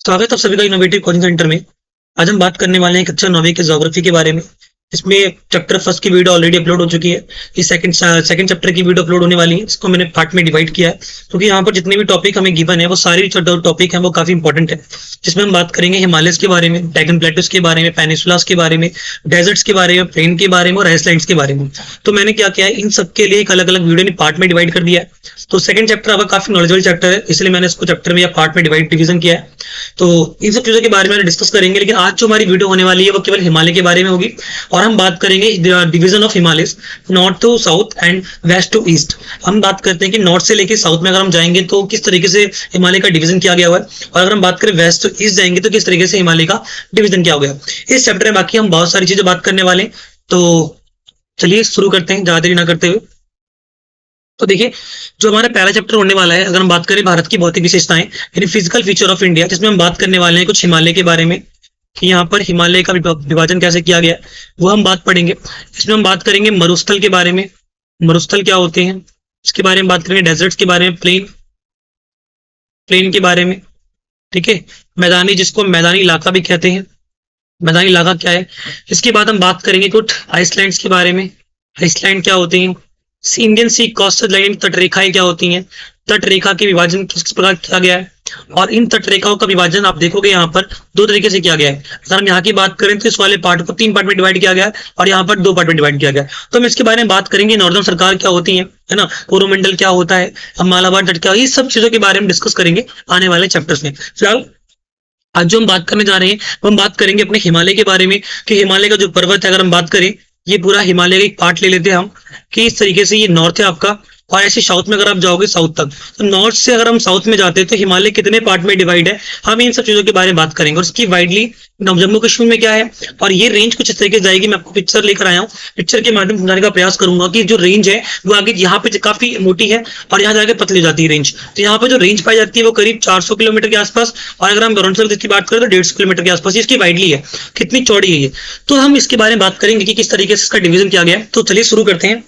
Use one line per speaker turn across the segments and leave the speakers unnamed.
स्वागत है आप सभी का इनोवेटिव कोचिंग सेंटर में। आज हम बात करने वाले हैं कक्षा 9वीं के ज्योग्राफी के बारे में। इसमें चैप्टर फर्स्ट की वीडियो ऑलरेडी अपलोड हो चुकी है। ये सेकंड चैप्टर की वीडियो अपलोड होने वाली है। इसको मैंने पार्ट में डिवाइड किया है क्योंकि यहाँ पर जितने भी टॉपिक हमें गिवन है वो सारे टॉपिक हैं वो काफी इंपॉर्टेंट है। जिसमें हम बात करेंगे हिमालयस के बारे में, डेक्कन प्लेटूज के बारे में, पेनिसुलास के बारे में, डेजर्ट्स के बारे में, प्लेन के बारे में और आइसलैंड्स के बारे में। तो मैंने क्या किया है, इन सब के लिए एक अलग अलग वीडियो ने पार्ट में डिवाइड कर दिया है। तो सेकंड चैप्टर आपका काफी नॉलेजेबल चैप्टर है, इसलिए मैंने इसको चैप्टर में या पार्ट में डिवीजन किया है। तो इन सब चीजों के बारे में डिस्कस करेंगे, लेकिन आज जो हमारी वीडियो होने वाली है वो केवल हिमालय के बारे में होगी। और हम बात करेंगे division of Himalayas, north to south and west to east. हम बात करते हैं कि नॉर्थ से लेकर साउथ में अगर हम जाएंगे तो किस तरीके से हिमालय का डिवीजन किया गया हुआ है, और अगर हम बात करें वेस्ट टू ईस्ट जाएंगे तो किस तरीके से हिमालय का डिवीजन किया गया। इस चैप्टर में बाकी हम बहुत सारी चीजें बात करने वाले हैं। तो चलिए शुरू करते हैं ज्यादा देरी ना करते हुए। तो देखिए, जो हमारा पहला चैप्टर होने वाला है, अगर हम बात करें भारत की भौतिक विशेषताएं यानी फिजिकल फीचर ऑफ इंडिया, जिसमें हम बात करने वाले हैं कुछ हिमालय के बारे में कि यहाँ पर हिमालय का विभाजन कैसे किया गया है, वो हम बात पढ़ेंगे। इसमें हम बात करेंगे मरुस्थल के बारे में, मरुस्थल क्या होते हैं इसके बारे में बात करेंगे, डेजर्ट्स के बारे में, प्लेन प्लेन के बारे में, ठीक है, मैदानी, जिसको मैदानी इलाका भी कहते हैं, मैदानी इलाका क्या है। इसके बाद हम बात करेंगे कुछ आइसलैंड्स के बारे में, आइसलैंड क्या होते हैं, इंडियन सी कोस्टल लाइन तटरेखाएं क्या होती हैं, तटरेखा के विभाजन किस प्रकार किया गया है। और इन तटरेखाओं का विभाजन आप देखोगे यहाँ पर दो तरीके से किया गया है। अगर हम यहाँ की बात करें तो इस वाले पार्ट को 3 पार्ट में डिवाइड किया गया है और यहाँ पर 2 पार्ट में डिवाइड किया गया है। तो हम इसके बारे में बात करेंगे, नॉर्दर्न सरकार क्या होती है ना, कोरोमंडल क्या होता है, मालाबार तट क्या, ये सब चीजों के बारे में डिस्कस करेंगे आने वाले चैप्टर्स में। फिलहाल आज जो हम बात करने जा रहे हैं वो हम बात करेंगे अपने हिमालय के बारे में कि हिमालय का जो पर्वत है, अगर हम बात करें, ये पूरा हिमालय का एक पार्ट ले लेते हैं हम कि इस तरीके से ये नॉर्थ है आपका, और ऐसे साउथ में अगर आप जाओगे साउथ तक, तो नॉर्थ से अगर हम साउथ में जाते हैं तो हिमालय कितने पार्ट में डिवाइड है, हम इन सब चीजों के बारे में बात करेंगे। और इसकी वाइडली जम्मू कश्मीर में क्या है, और ये रेंज कुछ इस तरीके से जाएगी। मैं आपको पिक्चर लेकर आया हूँ, पिक्चर के माध्यम से समझाने का प्रयास करूंगा कि जो रेंज है वो आगे यहाँ पे काफी मोटी है और यहाँ जाके पतली जाती है रेंज। तो यहाँ पे जो रेंज पाई जाती है वो करीब 400 किलोमीटर के आसपास, और अगर हम अरुणाचल की बात करें तो 150 किलोमीटर के आसपास। इसकी वाइडली है, कितनी चौड़ी है ये, तो हम इसके बारे में बात करेंगे कि किस तरीके से इसका डिवीजन किया गया है। तो चलिए शुरू करते हैं।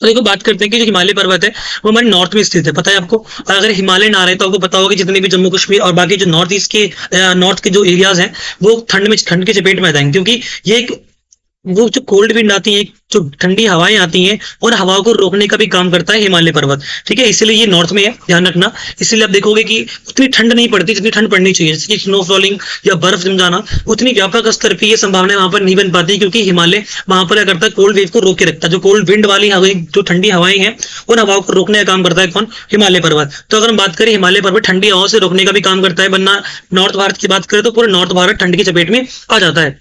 तो देखो, बात करते हैं कि जो हिमालय पर्वत है वो हमारे नॉर्थ में स्थित है, पता है आपको। और अगर हिमालय ना रहे तो आपको पता होगा कि जितने भी जम्मू कश्मीर और बाकी जो नॉर्थ ईस्ट के नॉर्थ के जो एरियाज हैं वो ठंड के चपेट में आ जाएंगे, क्योंकि ये एक वो जो कोल्ड विंड आती है, जो ठंडी हवाएं आती हैं, और हवाओं को रोकने का भी काम करता है हिमालय पर्वत, ठीक है। इसलिए ये नॉर्थ में है, ध्यान रखना। इसलिए आप देखोगे कि उतनी ठंड नहीं पड़ती जितनी ठंड पड़नी चाहिए, जैसे कि स्नो फॉलिंग या बर्फ जम जाना, उतनी व्यापक स्तर पर ये संभावना वहां पर नहीं बन पाती, क्योंकि हिमालय वहां पर क्या करता है, कोल्ड वेव को रोक के रखता है। जो कोल्ड विंड वाली हवाएं, जो ठंडी हवाएं हैं, उन हवाओं को रोकने का काम करता है कौन, हिमालय पर्वत। तो अगर हम बात करें हिमालय पर्वत ठंडी हवाओं से रोकने का भी काम करता है, वरना नॉर्थ भारत की बात करें तो पूरा नॉर्थ भारत ठंड की चपेट में आ जाता है।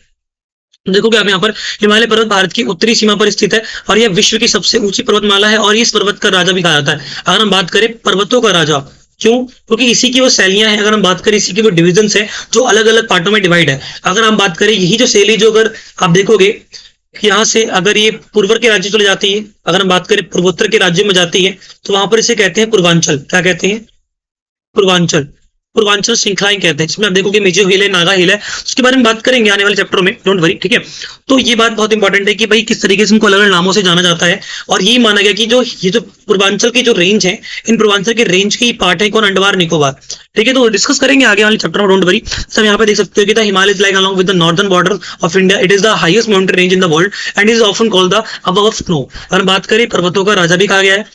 देखोगे आप यहाँ पर हिमालय पर्वत भारत की उत्तरी सीमा पर स्थित है और यह विश्व की सबसे ऊंची पर्वतमाला है, और इस पर्वत का राजा भी कहा जाता है। अगर हम बात करें पर्वतों का राजा, क्यों, क्योंकि इसी की वो शैलियां हैं। अगर हम बात करें इसी की वो डिविजन है जो अलग अलग पार्टों में डिवाइड है। अगर हम बात करें यही जो शैली, जो अगर आप देखोगे यहाँ से अगर ये पूर्वर के राज्य चले जाती है, अगर हम बात करें पूर्वोत्तर के राज्यों में जाती है, तो वहां पर इसे कहते हैं पूर्वांचल। क्या कहते हैं, पूर्वांचल, पूर्वांचल श्रृंखलाएं कहते हैं। इसमें आप देखोगे मिजो हिल है, नागा हिल है, उसके बारे में बात करेंगे आने वाले चैप्टरों में, डोंट वरी, ठीक है। तो ये बात बहुत इंपॉर्टेंट है कि भाई किस तरीके से इनको अलग अलग नामों से जाना जाता है। और ये माना गया कि जो ये जो पूर्वांचल की जो रेंज है, इन पूर्वांचल के रेंज की पार्ट है कौन, अंडमान निकोबार, ठीक है। तो डिस्कस करेंगे आगे वाले चैप्टर में, डोंट वरी। सब यहाँ पे देख सकते हो कि the Himalaya is like along with the northern border of India, it is the highest mountain range in the world and is often called the above of snow. अगर बात करें पर्वतों का राजा भी कहा गया है।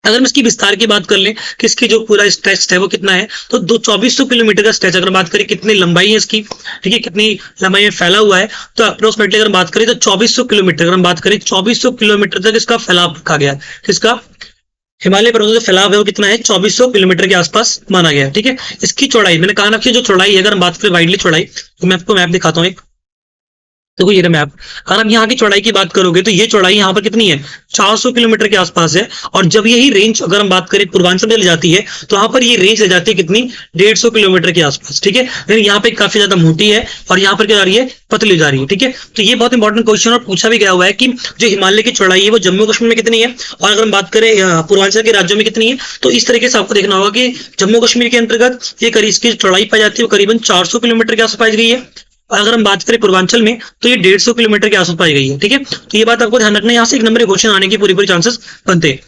अगर हम इसकी विस्तार की बात कर लें कि इसकी जो पूरा स्ट्रेच है वो कितना है, तो 2400 किलोमीटर का स्ट्रेच। अगर बात करें कितनी लंबाई है इसकी, ठीक है, कितनी लंबाई में फैला हुआ है, तो अप्रोक्सीमेटली अगर बात करें तो 2400 किलोमीटर। अगर हम बात करें 2400 किलोमीटर तक इसका फैलाव रखा गया है। किसका, हिमालय पर्वतों का फैलाव है वो कितना है, 2400 किलोमीटर के आसपास माना गया है, ठीक है। इसकी चौड़ाई मैंने कहा ना कि जो चौड़ाई है, अगर हम बात करें वाइडली चौड़ाई, तो मैं आपको मैप दिखाता हूँ एक। देखो ये मैप, अगर आप यहाँ की चौड़ाई की बात करोगे तो ये चौड़ाई यहाँ पर कितनी है, 400 किलोमीटर के आसपास है। और जब यही रेंज अगर हम बात करें पूर्वांचल में ले जाती है, तो यहाँ पर ये रेंज ले जाती है कितनी, 150 किलोमीटर के आसपास, ठीक है। लेकिन यहाँ पे काफी ज्यादा मोटी है और यहाँ पर क्या जा रही है, पतली जा रही है, ठीक है। तो ये बहुत इंपॉर्टेंट क्वेश्चन और पूछा भी गया हुआ है कि जो हिमालय की चौड़ाई है वो जम्मू कश्मीर में कितनी है, और अगर हम बात करें पूर्वांचल के राज्यों में कितनी है। तो इस तरीके से आपको देखना होगा कि जम्मू कश्मीर के अंतर्गत ये करीब इसकी चौड़ाई पाई जाती है वो करीबन 400 किलोमीटर के आसपास पाई गई है। और अगर हम बात करें पूर्वांचल में तो ये 150 किलोमीटर के आसपास पाई गई है, ठीक है। तो ये बात आपको ध्यान रखना है, यहाँ से एक नंबर क्वेश्चन आने की पूरी पूरी चांसेस बनते हैं।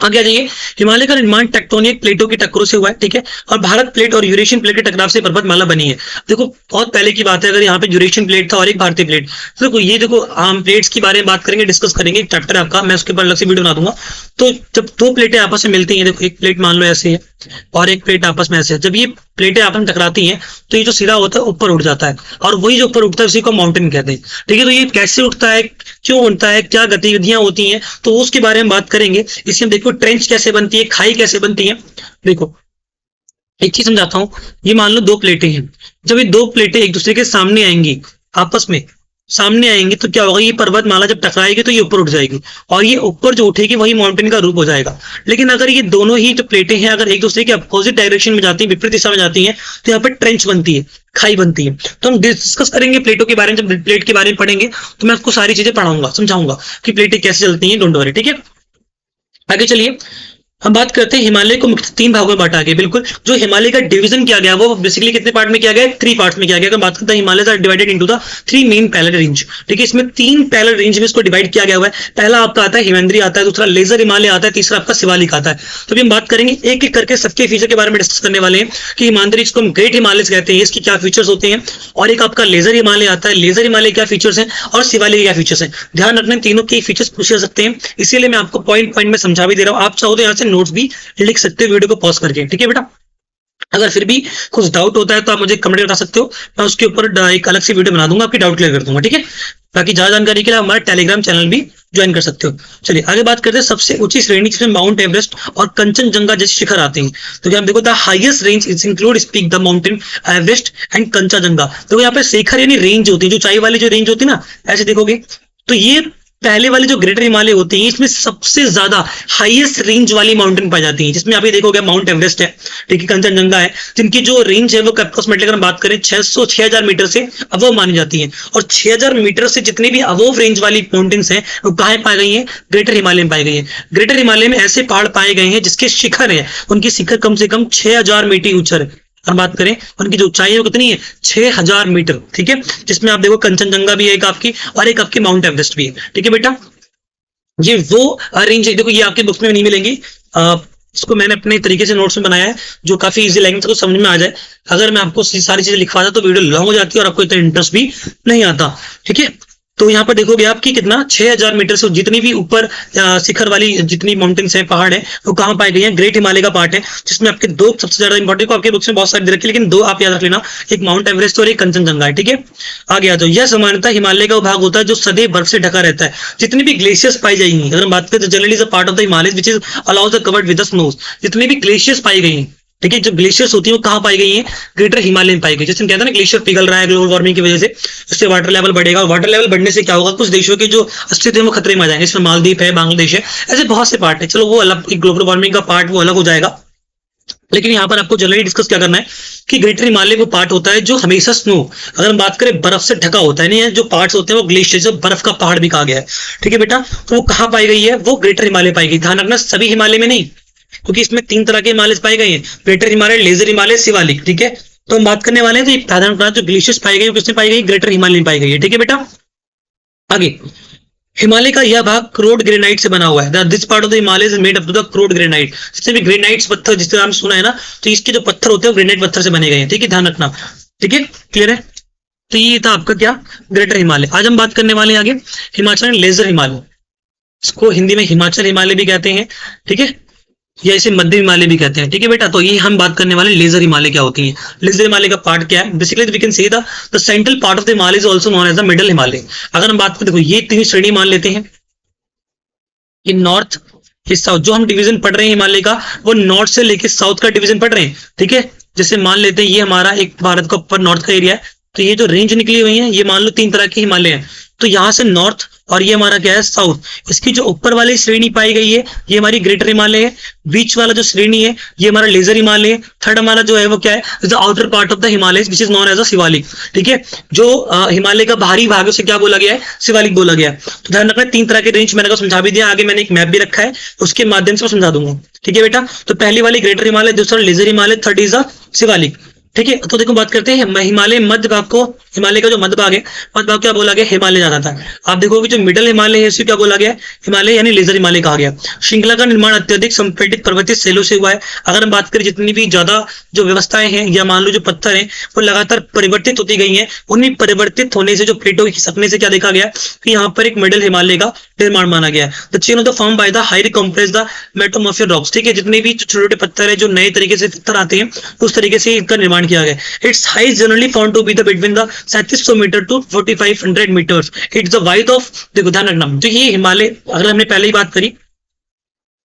आगे आ जाइए। हिमालय का निर्माण टेक्टोनिक प्लेटों की टक्करों से हुआ है, ठीक है, और भारत प्लेट और यूरेशियन प्लेट के टकराव से पर्वतमाला बनी है। देखो बहुत पहले की बात है, अगर यहाँ पे यूरेशियन प्लेट था और एक भारतीय प्लेट, तो देखो ये देखो हम प्लेट्स के बारे में बात करेंगे, डिस्कस करेंगे, एक चैप्टर है आपका, मैं उसके ऊपर अलग से वीडियो बना दूंगा। तो जब दो प्लेटें आपस में मिलती हैं, देखो एक प्लेट मान लो ऐसे है और एक प्लेट आपस में ऐसे है, जब ये प्लेटें आपस में टकराती हैं तो ये जो सिरा होता है ऊपर उठ जाता है, और वही जो ऊपर उठता है उसी को माउंटेन कहते हैं, ठीक है। तो ये कैसे उठता है, क्यों उठता है, क्या गतिविधियां होती हैं, तो उसके बारे में बात करेंगे। इसमें देखो ट्रेंच कैसे बनती है, खाई कैसे बनती है। देखो एक चीज समझाता हूँ, ये मान लो दो प्लेटें हैं, जब ये दो प्लेटें एक दूसरे के सामने आएंगी, आपस में सामने आएंगी, तो क्या होगा, ये पर्वतमाला जब टकराएगी तो ये ऊपर उठ जाएगी, और ये ऊपर जो उठेगी वही माउंटेन का रूप हो जाएगा। लेकिन अगर ये दोनों ही जो प्लेटें हैं अगर एक दूसरे के अपोजिट डायरेक्शन में जाती है, विपरीत दिशा में जाती हैं, तो यहाँ पर ट्रेंच बनती है, खाई बनती है। तो हम डिस्कस करेंगे प्लेटों के बारे में, जब प्लेट के बारे में पढ़ेंगे तो मैं आपको सारी चीजें पढ़ाऊंगा, समझाऊंगा कि प्लेटें कैसे चलती हैं, डोंट वरी, ठीक है। आगे चलिए, हम बात करते हैं हिमालय को मुख्य 3 भागों में बांटा गया। बिल्कुल, जो हिमालय का डिवीजन किया गया वो बेसिकली कितने पार्ट में किया गया, 3 पार्ट्स में किया गया। अगर बात करते हैं Himalaya divided into the 3 main parallel range, ठीक है, इसमें 3 पैरेलल रेंज में इसको डिवाइड किया गया हुआ है। पहला आपका आता है हिमेंद्री आता है, दूसरा लेजर हिमालय आता है, तीसरा आपका शिवालिक आता है। तो अभी हम बात करेंगे एक एक करके सबके फीचर के बारे में डिस्कस करने वाले हैं कि हिमांद्री इसको हम ग्रेट हिमालय कहते हैं, इसके क्या फीचर्स होते हैं, और एक आपका लेजर हिमालय आता है, लेजर हिमालय क्या फीचर्स हैं, और शिवालिक क्या फीचर्स हैं। ध्यान रखना तीनों के फीचर्स पूछे जा सकते हैं, इसीलिए मैं आपको पॉइंट पॉइंट में समझा भी दे रहा हूं। आप चाहो तो यहाँ से नोट्स भी लिख सकते हो वीडियो को पॉज करके, ठीक है बेटा। अगर फिर भी कुछ डाउट होता है तो आप मुझे कमेंट बता सकते हो, मैं उसके ऊपर एक अलग से वीडियो बना दूंगा, आपकी डाउट क्लियर कर दूंगा, ठीक है। बाकी ज्यादा जानकारी के लिए हमारा टेलीग्राम चैनल भी ज्वाइन कर सकते हो। चलिए आगे बात करते हैं सबसे ऊंची श्रेणी जिसमें माउंट एवरेस्ट और कंचनजंगा जैसे शिखर आते हैं। तो क्या आप देखो the highest range is include speak the mountain Everest and Kanchenjunga. तो यहाँ पे शिखर यानी रेंज होती है, जो ऊंचाई वाली जो रेंज होती है ना, ऐसे देखोगे तो ये पहले वाले जो ग्रेटर हिमालय होते हैं इसमें सबसे ज्यादा हाईएस्ट रेंज वाली माउंटेन पाई जाती है, जिसमें आप ये देखोगे माउंट एवरेस्ट है, ठीक है, कंचनजंगा है, जिनकी जो रेंज है वो अप्रोक्सीमेटली अगर हम बात करें 6000 मीटर से अबव मानी जाती है। और 6000 मीटर से जितने भी अबव रेंज वाली माउंटेन्स हैं वो कहाँ पाई गई है, ग्रेटर हिमालय में पाई गई है। ग्रेटर हिमालय में ऐसे पहाड़ पाए गए हैं जिसके शिखर है, उनकी शिखर कम से कम 6000 मीटर ऊंचा है। हम बात करें उनकी जो ऊंचाई है वो कितनी है, 6000 मीटर, ठीक है, जिसमें आप देखो कंचनजंगा भी है एक आपकी, और एक आपकी माउंट एवरेस्ट भी है, ठीक है बेटा। ये वो रेंज है, देखो ये आपके बुक्स में नहीं मिलेंगी, इसको मैंने अपने तरीके से नोट्स में बनाया है जो काफी इजी लैंग्वेज को समझ में आ जाए। अगर मैं आपको सारी चीजें लिखवाता तो वीडियो लॉन्ग हो जाती है और आपको इतना इंटरेस्ट भी नहीं आता, ठीक है। तो यहाँ पर देखोगे आपकी कितना 6000 मीटर से जितनी भी ऊपर शिखर वाली जितनी माउंटेन्स हैं, पहाड़ है, वो कहाँ पाई गई है, ग्रेट हिमालय का पार्ट है, जिसमें आपके दो सबसे ज्यादा इंपॉर्टेंट को आपके बुक्स में बहुत सारे दे रखे, लेकिन दो आप याद रख लेना, एक माउंट एवरेस्ट और एक कंचनजंगा है, ठीक है। आगे आ जाओ, यह सामान्यतः हिमालय का भाग होता है जो सदैव बर्फ से ढका रहता है। जितनी भी ग्लेशियर्स पाई जाएंगी, अगर हम बात करें तो generally is a part of the Himalaya which is allows the covered with the snows. जितनी भी ग्लेशियर्स पाई गई हैं, ठीक है, जो ग्लेशियर्स होती है वो कहाँ पाई गई है, ग्रेटर हिमालय में पाई गई। जैसे हम कहते हैं ना ग्लेशियर पिघल रहा है ग्लोबल वार्मिंग की वजह से, उससे वाटर लेवल बढ़ेगा, और वाटर लेवल बढ़ने से क्या होगा, कुछ देशों के जो अस्तित्व है वो खतरे में आ जाएंगे, इसमें मालदीव है, बांग्लादेश है, ऐसे बहुत से पार्ट है। चलो वो अलग, एक ग्लोबल वार्मिंग का पार्ट वो अलग हो जाएगा, लेकिन यहाँ पर आपको जनरली डिस्कस क्या करना है कि ग्रेटर हिमालय वो पार्ट होता है जो हमेशा स्नो, अगर हम बात करें बर्फ से ढका होता है, नहीं जो पार्ट्स होते हैं वो ग्लेशियर, जो बर्फ का पहाड़ भी कहा गया है, ठीक है बेटा। तो वो कहाँ पाई गई है, वो ग्रेटर हिमालय पाई गई। ध्यान रखना सभी हिमालय में नहीं, क्योंकि इसमें 3 तरह के हिमालय पाए गए हैं, ग्रेटर हिमालय, लेजर हिमालय, शिवालिक, ठीक है। तो हम बात करने वाले हैं तो ये जो ग्लेशियर्स पाई गई किसमें पाई गई, ग्रेटर हिमालय में पाई गई है, ठीक है बेटा। आगे, हिमालय का यह भाग क्रोड ग्रेनाइट से बना हुआ है। This part of the Himalaya is made up to the crude granite. जितने भी ग्रेनाइट्स पत्थर जिसके नाम सुना है ना, तो इसके जो पत्थर होते हैं वो ग्रेनाइट पत्थर से बने गए हैं, ठीक है, ध्यान रखना, ठीक है, क्लियर है। तो ये था आपका क्या, ग्रेटर हिमालय। आज हम बात करने वाले हैं आगे हिमाचल लेजर हिमालय, इसको हिंदी में हिमाचल हिमालय भी कहते हैं, ठीक है, या इसे मध्य हिमालय भी कहते हैं, ठीक है बेटा। तो ये हम बात करने वाले लेजर हिमालय क्या होती है। लेजर हिमालय का पार्ट क्या है, basically we can say the central part of the Himalaya is also known as the middle Himalaya. अगर हम बात करें, देखो ये 3 श्रेणी मान लेते हैं, ये नॉर्थ, ये साउथ, जो हम डिवीजन पढ़ रहे हैं हिमालय का वो नॉर्थ से लेके साउथ का डिवीजन पढ़ रहे हैं, ठीक है। जैसे मान लेते हैं ये हमारा एक भारत का ऊपर नॉर्थ का एरिया है, तो ये जो रेंज निकली हुई है ये मान लो 3 तरह के हिमालय हैं, तो यहाँ से नॉर्थ, और ये हमारा क्या है साउथ। इसकी जो ऊपर वाली श्रेणी पाई गई है ये हमारी ग्रेटर हिमालय है, बीच वाला जो श्रेणी है ये हमारा लेजर हिमालय है, थर्ड हमारा जो है वो क्या है, the outer part of the Himalaya which is known as a Shivalik, ठीक है। जो हिमालय का बाहरी भाग है उसे क्या बोला गया है, शिवालिक बोला गया है। तो ध्यान रखना 3 तरह के रेंज मैंने समझा भी दिया, आगे मैंने एक मैप भी रखा है उसके माध्यम से मैं समझा दूंगा, ठीक है बेटा। तो पहली वाली ग्रेटर हिमालय, दूसरा lesser Himalaya, third is the Shivalik. ठीक है, तो देखो बात करते हैं हिमालय मध्य भाग को, हिमालय का जो मध्य भाग है, मध्य भाग क्या बोला गया, हिमालय जाना था। आप देखोगे जो मिडल हिमालय है उसे क्या बोला गया, हिमालय यानी लेजर हिमालय कहा गया। श्रृंखला का निर्माण अत्यधिक संपीड़ित पर्वतीय शैलों से हुआ है। अगर हम बात करें जितनी भी ज्यादा जो व्यवस्थाएं हैं या मान लो जो पत्थर हैं वो लगातार परिवर्तित होती गई हैं, उन्हीं परिवर्तित होने से जो प्लेटों के खिसकने से क्या देखा गया कि यहाँ पर एक मिडल हिमालय का निर्माण माना गया है। The chain of the form by the highly compressed the metamorphic rocks, ठीक है, जितने भी छोटे छोटे पत्थर है जो नए तरीके से पत्थर आते हैं उस तरीके से इनका निर्माण किया गया। Its height generally found to be the between the 3700 metre to 4500 metres. It's the wide of, देखो ध्यान रखना, जो ये हिमालय अगर हमने पहले ही बात करी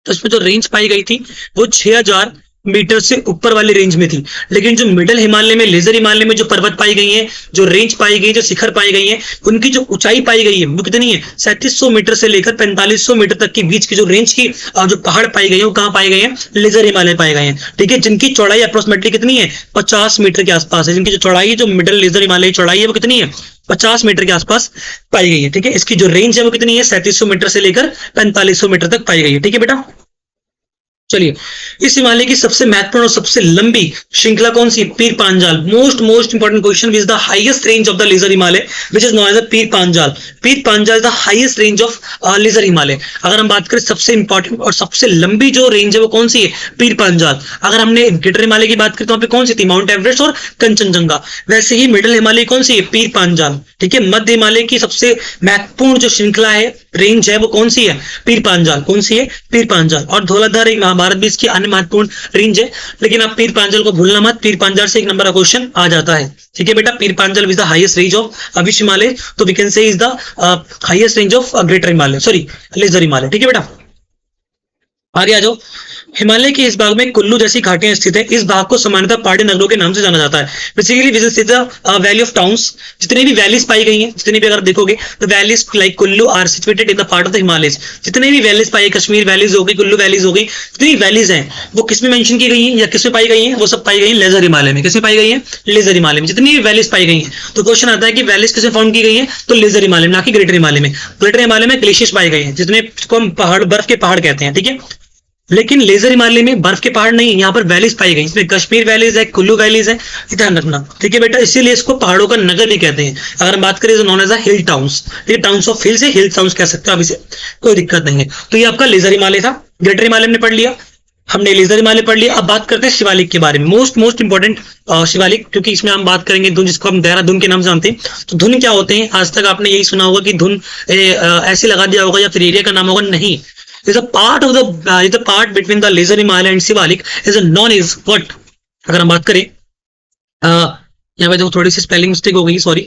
तो इसमें जो रेंज पाई गई थी वो 6000 मीटर से ऊपर वाली रेंज में थी। लेकिन जो मिडल हिमालय में, लेजर हिमालय में जो पर्वत पाई गई हैं, जो रेंज पाई गई, जो शिखर पाई गई हैं, उनकी जो ऊंचाई पाई गई है वो कितनी है, 3700 मीटर से लेकर 4500 मीटर तक के बीच की जो रेंज की जो पहाड़ पाई गई है वो कहां पाए गए हैं, लेजर हिमालय पाए गए हैं। ठीक है, जिनकी चौड़ाई अप्रोक्सीमेटली कितनी है, 50 मीटर के आसपास है। जिनकी जो चौड़ाई है, जो मिडल लेजर हिमालय चौड़ाई है वो कितनी है, 50 मीटर के आसपास पाई गई है। ठीक है, इसकी जो रेंज है वो कितनी है, 3700 मीटर से लेकर 4500 मीटर तक पाई गई है। ठीक है बेटा, चलिए, इस हिमालय की सबसे महत्वपूर्ण और सबसे लंबी श्रृंखला कौन सी, Pir Panjal. Most important question, which is the highest range of the lesser Himalaya which is known as the Pir Panjal. Pir Panjal is the highest range of lesser Himalaya. अगर हम बात करें सबसे इंपॉर्टेंट और सबसे लंबी जो रेंज है वो कौन सी है, पीर पांजाल। अगर हमने ग्रेटर हिमालय की बात करें तो वहां पे कौन सी थी, माउंट एवरेस्ट और कंचनजंगा। वैसे ही मिडिल हिमालय कौन सी है, पीर पांजाल। ठीक है, मध्य हिमालय की सबसे महत्वपूर्ण जो श्रृंखला है, रेंज है, वो कौन सी है, पीर पांजाल। कौन सी है, पीर पांजाल। और धौलाधार एक महाभारत भी इसकी अन्य महत्वपूर्ण रेंज है, लेकिन आप पीर पांजाल को भूलना मत, पीर पांजाल से एक नंबर का क्वेश्चन आ जाता है। ठीक है बेटा, Pir Panjal is the highest range of विश्व हिमालय, तो we can say is the highest range of greater Himalaya, sorry lesser Himalaya. ठीक है बेटा, आगे आ जाओ। हिमालय के इस भाग में कुल्लू जैसी घाटियां स्थित है। इस भाग को सामान्यतः पहाड़ी नगरों के नाम से जाना जाता है। Basically which is the valley of towns. जितनी भी वैलीज पाई गई हैं, जितनी भी अगर देखोगे तो valleys like Kullu are situated in the part of the Himalayas. जितने भी वैलीज पाई, कश्मीर वैलीज हो गई, कुल्लू वैलीज हो गई, जितनी वैलीज हैं वो किसमें मेंशन की गई हैं या किसमें पाई गई हैं, वो सब पाई गई हैं लेजर हिमालय में। किसमें पाई गई है, लेजर हिमालय में। जितनी भी वैलीज पाई गई हैं तो क्वेश्चन आता है कि वैलीज किसमें फाउंड की गई है, तो लेजर हिमालय में, ना कि ग्रेटर हिमालय में। ग्रेटर हिमालय में ग्लेशियर्स पाए गए हैं, जितने हम पहाड़, बर्फ के पहाड़ कहते हैं। ठीक है, लेकिन लेजर हिमालय में बर्फ के पहाड़ नहीं, यहाँ पर वैलीज पाई गई। इसमें कश्मीर वैलीज है, कुल्लू वैलीज है, ध्यान रखना। ठीक है बेटा, इसीलिए इसको पहाड़ों का नगर भी कहते हैं। अगर हम बात करें तो known as a hill towns. ठीक है, टाउन्स ऑफ हिल से हिल टाउन्स कह सकते हो आप इसे, कोई दिक्कत नहीं है। तो ये आपका लेजर हिमालय था। ग्रेटर हिमालय हमने पढ़ लिया, हमने लेजर हिमालय पढ़ लिया। अब बात करते हैं शिवालिक के बारे में। मोस्ट इंपॉर्टेंट शिवालिक, क्योंकि इसमें हम बात करेंगे धुन, जिसको हम देहरादून के नाम से जानते हैं। तो धुन क्या होते हैं, आज तक आपने यही सुना होगा कि धुन ऐसे लगा दिया होगा या फिर एरिया का नाम होगा, नहीं। is a part of the part between the Laser Himalaya and Shivalik is a known as what। अगर हम बात करें यहाँ पे जो थोड़ी सी स्पेलिंग मिस्टेक हो गई, सॉरी,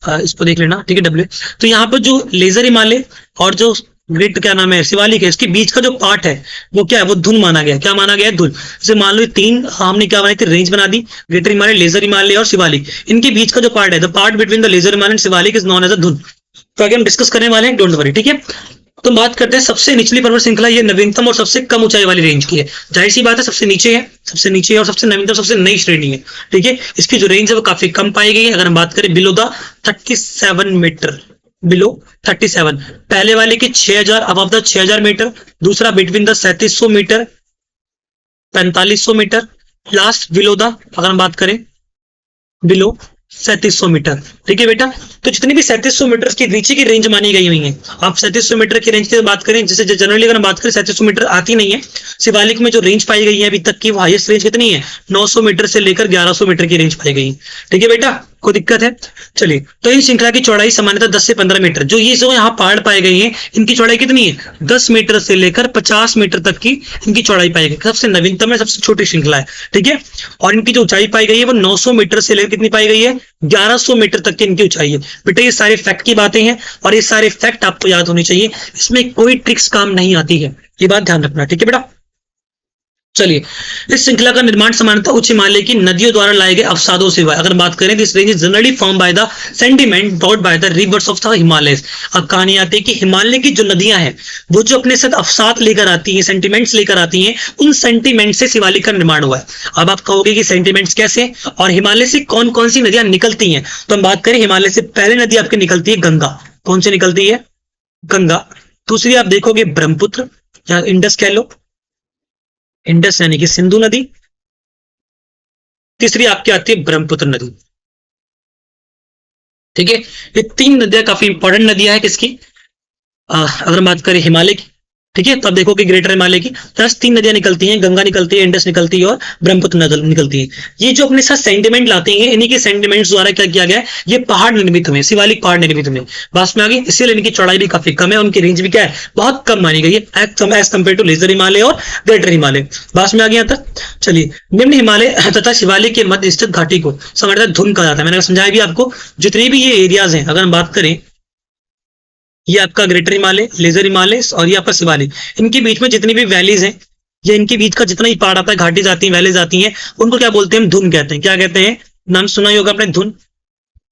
इसको देख लेना। ठीक है, डब्ल्यू। तो यहाँ पर जो लेजर हिमालय और जो ग्रेट क्या नाम है, शिवालिक है, इसके बीच का जो पार्ट है वो क्या है, वो धुन माना गया। क्या माना गया है, धुन। जैसे मान लो तीन हमने क्या बनाई थी, रेंज बना दी, ग्रेटर हिमालय, लेजर हिमालय और शिवालिक। इनके बीच का जो पार्ट है, the part between the lesser Himalaya and Shivalik is known as a Dun. तो आगे हम डिस्कस करने वाले हैं, डोंट वरी। ठीक है, तो बात करते हैं सबसे निचली पर्वत श्रृंखला। ये नवीनतम और सबसे कम ऊंचाई वाली रेंज की है। जाहिर सी बात है, सबसे नीचे है, सबसे नीचे है और सबसे नवीनतम, सबसे नई श्रेणी है। ठीक है, इसकी जो रेंज है वो काफी कम पाई गई है। अगर हम बात करें बिलो द 37 मीटर, बिलो 37, पहले वाले की 6000, अबव द 6000 मीटर, दूसरा between the 3700 metre, 4500 metre, last below the, अगर हम बात करें बिलो 3700 मीटर। ठीक है बेटा, तो जितनी भी 3700 मीटर की नीचे की रेंज मानी गई हुई है, आप 3700 मीटर की रेंज की बात करें, जैसे जनरली अगर हम बात करें 3700 मीटर आती नहीं है। शिवालिक में जो रेंज पाई गई है अभी तक की, वो हाईएस्ट रेंज कितनी है, 900 मीटर से लेकर 1100 मीटर की रेंज पाई गई। ठीक है बेटा, कोई दिक्कत है, चलिए। तो इन श्रृंखला की चौड़ाई सामान्यतः 10 से 15 मीटर। जो ये जो यहाँ पहाड़ पाए गए हैं, इनकी चौड़ाई कितनी है, 10 मीटर से लेकर 50 मीटर तक की इनकी चौड़ाई पाई गई। सबसे नवीनतम है, सबसे छोटी श्रृंखला है। ठीक है, और इनकी जो ऊंचाई पाई गई है वो 900 मीटर से लेकर कितनी पाई गई है, 1100 मीटर तक की इनकी ऊंचाई है। बेटा ये सारे फैक्ट की बातें हैं और ये सारे फैक्ट आपको याद होने चाहिए, इसमें कोई ट्रिक्स काम नहीं आती है, ये बात ध्यान रखना। ठीक है बेटा, चलिए। इस श्रृंखला का निर्माण सामान्यतः उच्च हिमालय की नदियों द्वारा लाए गए अवसादों से हुआ है। अगर बात करें, this range is generally form by the sentiment brought by the reverse of the Himalayas. अब कहानी आती है कि हिमालय की जो नदियां हैं वो जो अपने साथ अवसाद लेकर आती हैं, सेंटिमेंट्स लेकर आती हैं, उन सेंटिमेंट से शिवालिक का निर्माण हुआ है। अब आप कहोगे कि सेंटिमेंट्स कैसे, और हिमालय से कौन कौन सी नदियां निकलती हैं। तो हम बात करें, हिमालय से पहले नदी आपकी निकलती है गंगा। कौन सी निकलती है, गंगा। दूसरी आप देखोगे ब्रह्मपुत्र या इंडस कह लो, इंडस यानी कि सिंधु नदी। तीसरी आपकी आती है ब्रह्मपुत्र नदी। ठीक है, ये 3 नदियां काफी इंपॉर्टेंट नदियां है किसकी, अगर हम बात करें हिमालय की। ठीक है, तो अब देखो कि ग्रेटर हिमालय की 3 नदियां निकलती हैं, गंगा निकलती है, इंडस निकलती है और ब्रह्मपुत्र नदी निकलती है। ये जो अपने साथ सेंटिमेंट लाते हैं, इन्हीं के सेंटिमेंट्स द्वारा क्या किया गया है, ये पहाड़ निर्मित हुए, शिवालिक पहाड़ निर्मित हुए। बात में आ गई, इसीलिए इनकी चौड़ाई भी काफी कम है, उनकी रेंज भी क्या है, बहुत कम मानी गई है as compare to lesser Himalaya और ग्रेटर हिमालय। बात में आ गया था। चलिए, निम्न हिमालय तथा शिवालिक के मध्य स्थित घाटी को समझता धुंध कहा जाता है। मैंने समझाया भी आपको, जितने भी ये एरियाज हैं, अगर हम बात करें, ये आपका ग्रेटर हिमालय, लेजर हिमालय और ये आपका शिवालिक, इनके बीच में जितनी भी वैलीज हैं, या इनके बीच का जितना ही पहाड़ आता है, घाटी आती है, वैलीज आती हैं, उनको क्या बोलते हैं, हम धुन कहते हैं। क्या कहते हैं, नाम सुना ही होगा आपने, धुन।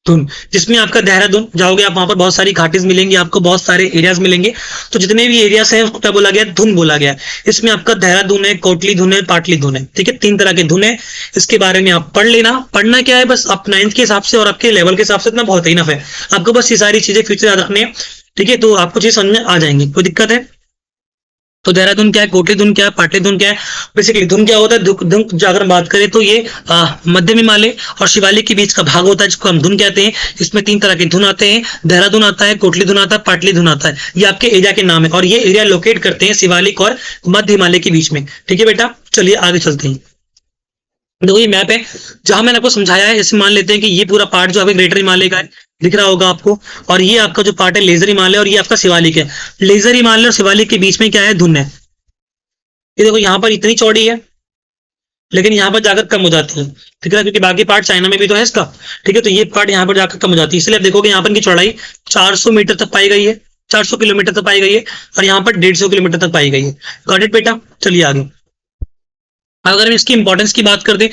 धुन, जिसमें आपका देहरादून जाओगे आप, वहां पर बहुत सारी घाटीज मिलेंगी आपको, बहुत सारे एरियाज मिलेंगे। तो जितने भी एरियाज हैं उसको क्या बोला गया, धुन बोला गया। इसमें आपका देहरादून है, कोटली धुन है, पाटली धुन है। ठीक है, 3 तरह के धुन है। इसके बारे में आप पढ़ लेना। पढ़ना क्या है, बस आप 9th के हिसाब से और आपके लेवल के हिसाब से इतना बहुत इनफ है। आपको बस ये सारी चीजें फ्यूचर याद रखनी है। ठीक है, तो आपको चीज समझ में आ जाएंगी, कोई दिक्कत है। तो देहरादून क्या है, कोटली धुन क्या है, पाटली धुन क्या है। बेसिकली धुन क्या होता है, धुन अगर हम बात करें तो ये मध्य हिमालय और शिवालिक के बीच का भाग होता है, जिसको हम धुन कहते हैं। इसमें 3 तरह के धुन आते हैं, देहरादून आता है, कोटली धुन आता है, पाटली धुन आता है। ये आपके एरिया के नाम है और ये एरिया लोकेट करते हैं शिवालिक और मध्य हिमालय के बीच में। ठीक है बेटा, चलिए आगे चलते हैं। देखो ये मैप है जहां मैंने आपको समझाया है। जैसे मान लेते हैं कि ये पूरा पार्ट जो अभी ग्रेटर हिमालय का है, दिख रहा होगा आपको, और ये आपका जो पार्ट है लेजर हिमालय और ये आपका शिवालिक है। लेजर हिमालय और शिवालिक के बीच में क्या है, धुन है। ये देखो यहाँ पर इतनी चौड़ी है, लेकिन यहाँ पर जाकर कम हो जाती है। ठीक है, क्योंकि बाकी पार्ट चाइना में भी तो है इसका। ठीक है, तो ये पार्ट यहाँ पर जाकर कम हो जाती है, इसलिए आप देखोगे यहाँ पर इनकी चौड़ाई 400 मीटर तक पाई गई है, 400 किलोमीटर तक पाई गई है, और यहाँ पर 150 किलोमीटर तक पाई गई है। गॉट इट बेटा, चलिए आगे। अगर हम इसकी इंपॉर्टेंस की बात कर दें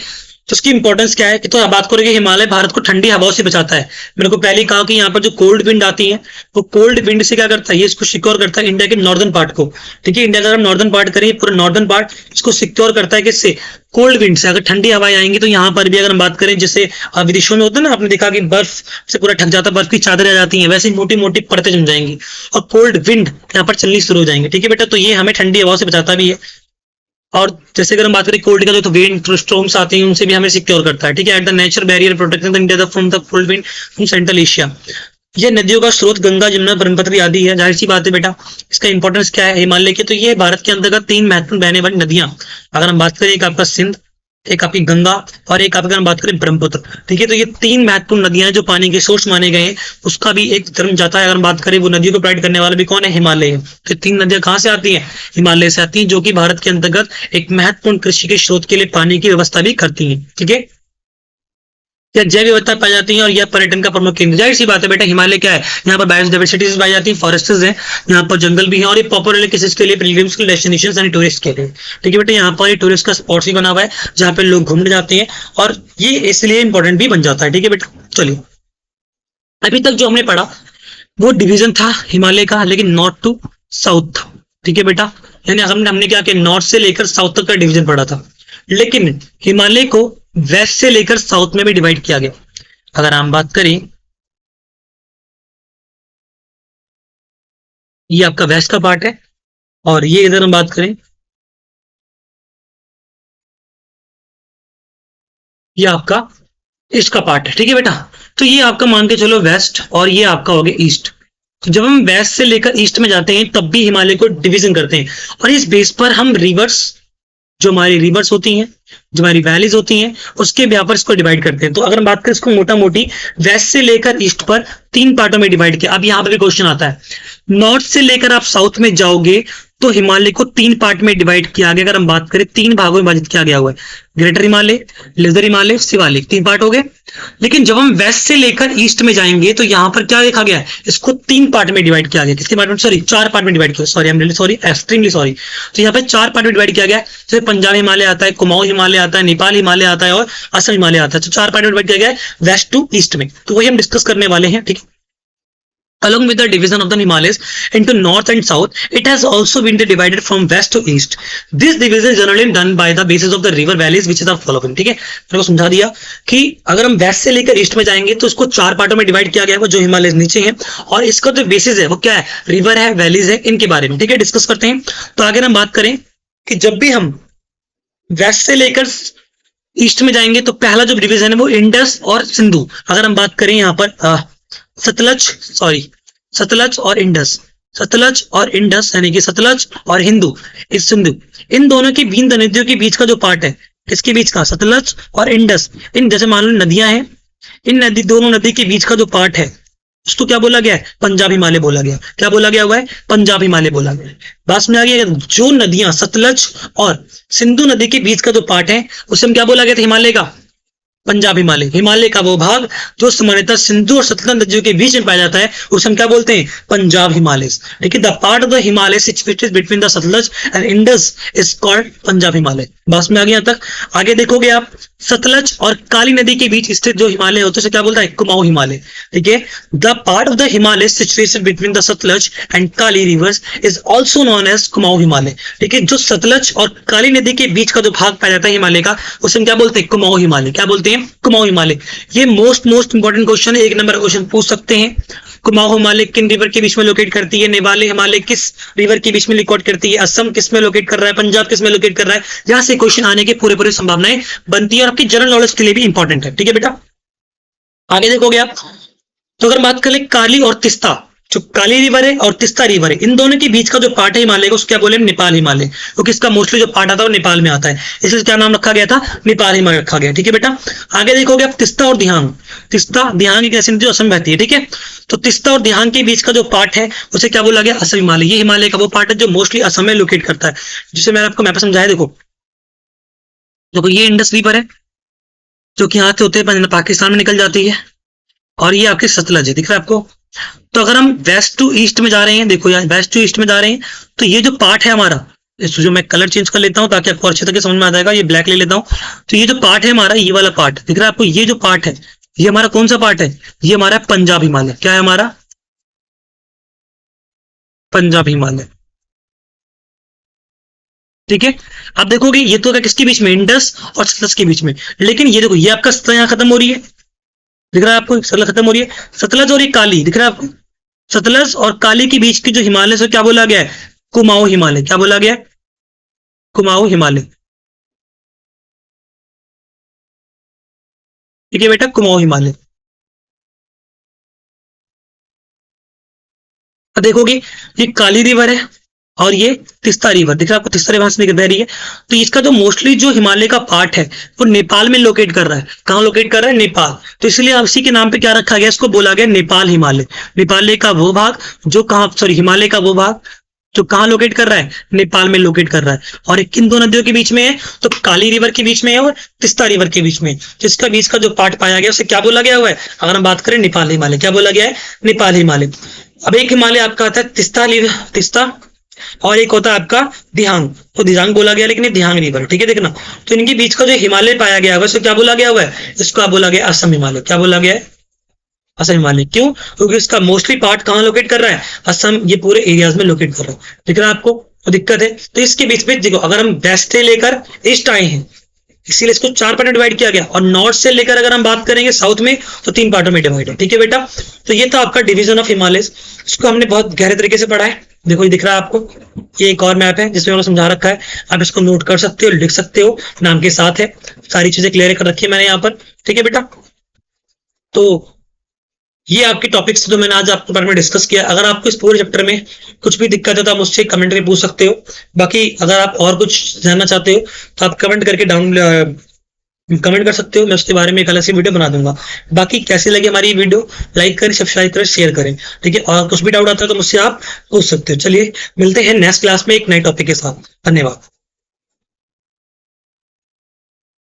तो इसकी इंपॉर्टेंस क्या है कि, तो बात करेंगे हिमालय भारत को ठंडी हवाओं से बचाता है। मैंने को पहले ही कहा कि यहाँ पर जो कोल्ड विंड आती है, वो कोल्ड विंड से क्या करता है, ये इसको सिक्योर करता है इंडिया के नॉर्दर्न पार्ट को। ठीक है, इंडिया का अगर हम नॉर्दर्न पार्ट करें, पूरा नॉर्दर्न पार्ट इसको सिक्योर करता है किससे, कोल्ड विंड से। अगर ठंडी हवाएं आएंगी तो यहाँ पर भी अगर हम बात करें, जैसे विदेशों में होता है ना, आपने देखा कि बर्फ से पूरा ढक जाता है, बर्फ की चादरें आ जाती हैं, वैसे ही मोटी मोटी परतें जम जाएंगी और कोल्ड विंड यहाँ पर चलनी शुरू हो जाएंगे। ठीक है बेटा, तो ये हमें ठंडी हवाओं से बचाता भी है। और जैसे अगर हम बात करें कोल्ड का, जो तो विंड स्टॉर्म्स आते हैं, उनसे भी हमें सिक्योर करता है। ठीक है, at the nature barrier protecting India from the cold wind from central Asia. ये नदियों का स्रोत गंगा, जमुना, ब्रह्मपुत्र आदि है। जाहिर सी बात है बेटा, इसका इंपॉर्टेंस क्या है हिमालय के, तो ये भारत के अंतर्गत 3 महत्वपूर्ण बहने वाली नदियां, अगर हम बात करें, एक आपका सिंध, एक आपकी गंगा और एक आपका हम बात करें ब्रह्मपुत्र। ठीक है, तो ये 3 महत्वपूर्ण नदियां जो पानी के सोर्स माने गए हैं, उसका भी एक धर्म जाता है। अगर हम बात करें, वो नदियों को प्रोवाइड करने वाला भी कौन है, हिमालय है। तो 3 नदियां कहां से आती हैं, हिमालय से आती हैं, जो कि भारत के अंतर्गत एक महत्वपूर्ण कृषि के स्रोत के लिए पानी की व्यवस्था भी करती है। ठीक है, या जैव विविधता पाई जाती है और यह पर्यटन का प्रमुख केंद्र। जाहिर सी बात है बेटा, हिमालय क्या है, यहाँ पर बायोडाइवर्सिटीज पाई जाती है, फॉरेस्ट है, यहाँ पर जंगल भी है, और ये पॉपुलर किस के लिए, पिलग्रिम्स के डेस्टिनेशन एंड टूरिस्ट के लिए। ठीक है बेटा, यहाँ पर टूरिस्ट का स्पॉट भी बना हुआ है जहाँ पे लोग घूमने जाते हैं, और ये इसलिए इंपॉर्टेंट भी बन जाता है। ठीक है बेटा, चलिए अभी तक जो हमने पढ़ा वो डिवीजन था हिमालय का, लेकिन नॉर्थ टू साउथ था। ठीक है बेटा, यानी हमने क्या किया, नॉर्थ से लेकर साउथ तक का डिवीजन पढ़ा था, लेकिन हिमालय को वेस्ट से लेकर साउथ में भी डिवाइड किया गया। अगर हम बात करें, ये आपका वेस्ट का पार्ट है, और ये इधर हम बात करें, ये आपका ईस्ट का पार्ट है। ठीक है बेटा, तो ये आपका मान के चलो वेस्ट, और ये आपका हो गया ईस्ट। तो जब हम वेस्ट से लेकर ईस्ट में जाते हैं, तब भी हिमालय को डिवीजन करते हैं, और इस बेस पर हम रिवर्स, जो हमारी रिवर्स होती हैं, जो हमारी वैलीज होती हैं, उसके ब्याह पर इसको डिवाइड करते हैं। तो अगर हम बात करें इसको मोटा मोटी वेस्ट से लेकर ईस्ट पर 3 पार्टों में डिवाइड किया। अब यहाँ पर भी क्वेश्चन आता है, नॉर्थ से लेकर आप साउथ में जाओगे तो हिमालय को 3 पार्ट में डिवाइड किया गया। अगर हम बात करें, 3 भागों में विभाजित किया गया हुआ है, greater Himalaya, lesser Himalaya, Shivalik, 3 part हो गए। लेकिन जब हम वेस्ट से लेकर ईस्ट में जाएंगे तो यहाँ पर क्या देखा गया है, इसको 3 पार्ट में डिवाइड किया गया। किसके पार्ट में, सॉरी 4 पार्ट में डिवाइड किया, sorry I am really sorry, extremely sorry. तो यहाँ पे 4 पार्ट में डिवाइड किया गया है। जैसे पंजाब हिमालय आता है, कुमाऊं हिमालय आता है, नेपाल हिमालय आता है और असम हिमालय आता है। तो 4 पार्ट में डिवाइड किया गया है वेस्ट टू ईस्ट में, तो वही हम डिस्कस करने वाले हैं। ठीक है, along with the division of the Himalayas into north and south, it has also been divided from west to east. This division is generally done by the basis of the river valleys which is the following. ठीक है, मैंने को समझा दिया कि अगर हम waste से लेकर ईस्ट में जाएंगे तो इसको 4 पार्टों में डिवाइड किया गया है, वो जो हिमालय नीचे है, और इसका जो बेसिस है वो क्या है, रिवर है, वैलीज है, इनके बारे में। ठीक है, डिस्कस करते हैं। तो अगर हम बात करें कि जब भी हम वेस्ट से लेकर ईस्ट में जाएंगे तो पहला जो डिवीजन है वो इंडस और सिंधु। अगर हम बात करें यहाँ पर सतलज और इंडस, सतलज और इंडस यानी कि सतलज और हिंदू इस सिंधु, इन दोनों की बीन नदियों के बीच का जो पार्ट है, किसके बीच का, सतलज और इंडस, इन जैसे मान लो नदियां हैं, इन नदी दोनों नदी के बीच का जो पार्ट है उसको क्या बोला गया है, पंजाब हिमालय बोला गया। क्या बोला गया हुआ है, पंजाब हिमालय बोला गया। बात में आ गया, जो नदियां सतलज और सिंधु नदी के बीच का जो पार्ट है उसे हम क्या बोला गया था, हिमालय का पंजाब हिमालय। हिमालय का वो भाग जो सामान्यतः सिंधु और सतलज नदियों के बीच में पाया जाता है उसे हम क्या बोलते हैं, पंजाब हिमालय। देखिए, the part of the Himalaya situated between the Sutlej and Indus is called Punjab Himalaya. बस में आ गया तक। आगे देखोगे आप, सतलज और काली नदी के बीच स्थित जो हिमालय होता है उसे क्या बोलता है, कुमाऊं हिमालय। ठीक है, the part of the Himalaya situated between the Sutlej and Kali rivers is also known as Kumaon Himalaya. ठीक है, जो सतलज और काली नदी के बीच का जो भाग पाया जाता है हिमालय का उसे हम क्या बोलते हैं, कुमाऊं हिमालय। क्या बोलते हैं, कुमाऊं हिमालय। ये मोस्ट इंपॉर्टेंट क्वेश्चन है, 1 नंबर क्वेश्चन पूछ सकते हैं। कुमाऊं हिमालय किन रिवर के बीच में लोकेट करती है, नेपाल हिमालय किस रिवर के बीच में लोकेट करती है, असम किस में लोकेट कर रहा है, पंजाब किस में लोकेट कर रहा है। यहां से क्वेश्चन आने की पूरी संभावनाएं बनती है और आपकी जनरल नॉलेज के लिए भी इंपॉर्टेंट है। ठीक है बेटा, आगे देखोगे आप, तो अगर बात करें काली और तिस्ता, जो काली रिवर है और तिस्ता रिवर है, इन दोनों के बीच का जो पार्ट है हिमालय का उसको क्या बोले, नेपाल हिमालय। क्योंकि इसका मोस्टली जो पार्ट आता है वो नेपाल में आता है, इसलिए क्या नाम रखा गया था, नेपाल हिमालय रखा गया। ठीक है बेटा, आगे देखोगे आप, तिस्ता और दिहांग। तिस्ता दिहांग एक ऐसी नदी जो असम में बहती है। ठीक है, तो तिस्ता और दिहांग के बीच का जो पार्ट है उसे क्या बोला गया, असम हिमालय। ये हिमालय का वो पार्ट है जो मोस्टली असम में लोकेट करता है, जिसे मैंने आपको मैप समझाया। देखो ये इंडस रिवर है जो कि यहाँ से होते हैं पाकिस्तान में निकल जाती है, और ये आपके सतलज है, दिख रहा है आपको। तो अगर हम वेस्ट टू ईस्ट में जा रहे हैं, देखो यार वेस्ट टू ईस्ट में जा रहे हैं, तो ये जो पार्ट है हमारा, इसको जो मैं कलर चेंज कर लेता हूं ताकि आपको अच्छे तरीके समझ में आ जाएगा। ये ब्लैक ले लेता हूं, तो ये जो पार्ट है हमारा, ये वाला पार्ट दिख रहा है आपको, ये जो पार्ट है ये हमारा कौन सा पार्ट है, ये हमारा पंजाब हिमालय। क्या है हमारा, पंजाब हिमालय। ठीक है, अब देखोगे ये तो किसके बीच में, इंडस और सतलज के बीच में। लेकिन ये देखो, ये आपका सतलज यहाँ खत्म हो रही है, दिख रहा है आपको, सतलज खत्म हो रही है, सतलज और ये काली दिख रहा है आपको। सतलज और काली के बीच की जो हिमालय से क्या बोला गया है, कुमाऊं हिमालय। क्या बोला गया है, कुमाऊं हिमालय। ठीक है बेटा, कुमाऊं हिमालय। अब देखोगे ये काली रिवर है और ये तिस्ता रिवर, दिख रहा है आपको, तिस्ता रिवर से बह रही है। तो इसका जो मोस्टली जो हिमालय का पार्ट है वो नेपाल में लोकेट कर रहा है। कहाँ लोकेट कर रहा है, नेपाल। तो इसलिए इसी के नाम पे क्या रखा गया, इसको बोला गया नेपाल हिमालय। नेपाल का वो भाग जो कहाँ, सॉरी हिमालय का वो भाग जो कहाँ लोकेट कर रहा है, नेपाल में लोकेट कर रहा है। और एक किन दो नदियों के बीच में है, तो काली रिवर के बीच में है और तिस्ता रिवर के बीच में, जिसका बीच का जो पार्ट पाया गया उसे क्या बोला गया हुआ है, अगर हम बात करें नेपाल हिमालय। क्या बोला गया है, नेपाल हिमालय। अब एक हिमालय आपका आता है तिस्ता, और एक होता है आपका दिहांग। तो दिहांग बोला गया, लेकिन ये दिहांग रिवर। ठीक है, देखना, तो इनके बीच का जो हिमालय पाया गया है क्या बोला गया हुआ है, इसको बोला गया असम हिमालय। क्या बोला गया है, असम हिमालय। क्यों, क्योंकि इसका मोस्टली पार्ट कहाँ लोकेट कर रहा है, असम, ये पूरे एरियाज में लोकेट कर रहा है। दिख रहा है आपको, तो दिक्कत है। तो इसके बीच में देखो, अगर हम वेस्ट से लेकर ईस्ट आए हैं, इसीलिए इसको 4 पार्ट में डिवाइड किया गया, और नॉर्थ से लेकर अगर हम बात करेंगे साउथ में तो 3 पार्टों में डिवाइड है। ठीक है बेटा, तो ये था आपका डिवीजन ऑफ हिमालय। इसको हमने बहुत गहरे तरीके से पढ़ा है। देखो ये दिख रहा है आपको, ये एक और मैप है जिसमें मैंने समझा रखा है, आप इसको नोट कर सकते हो, लिख सकते हो, नाम के साथ है, सारी चीजें क्लियर कर रखी है मैंने यहाँ पर। ठीक है बेटा, तो ये आपके टॉपिक्स जो मैंने आज आपके बारे में डिस्कस किया। अगर आपको इस पूरे चैप्टर में कुछ भी दिक्कत है तो आप मुझसे कमेंट में पूछ सकते हो। बाकी अगर आप और कुछ जानना चाहते हो तो आप कमेंट करके कमेंट कर सकते हो, मैं उसके बारे में एक अलग से वीडियो बना दूंगा। बाकी कैसी लगी हमारी वीडियो, लाइक करें, सब्सक्राइब करें, शेयर करें। ठीक है, और कुछ भी डाउट आता है तो मुझसे आप पूछ सकते हो। चलिए मिलते हैं नेक्स्ट क्लास में एक नए टॉपिक के साथ। धन्यवाद।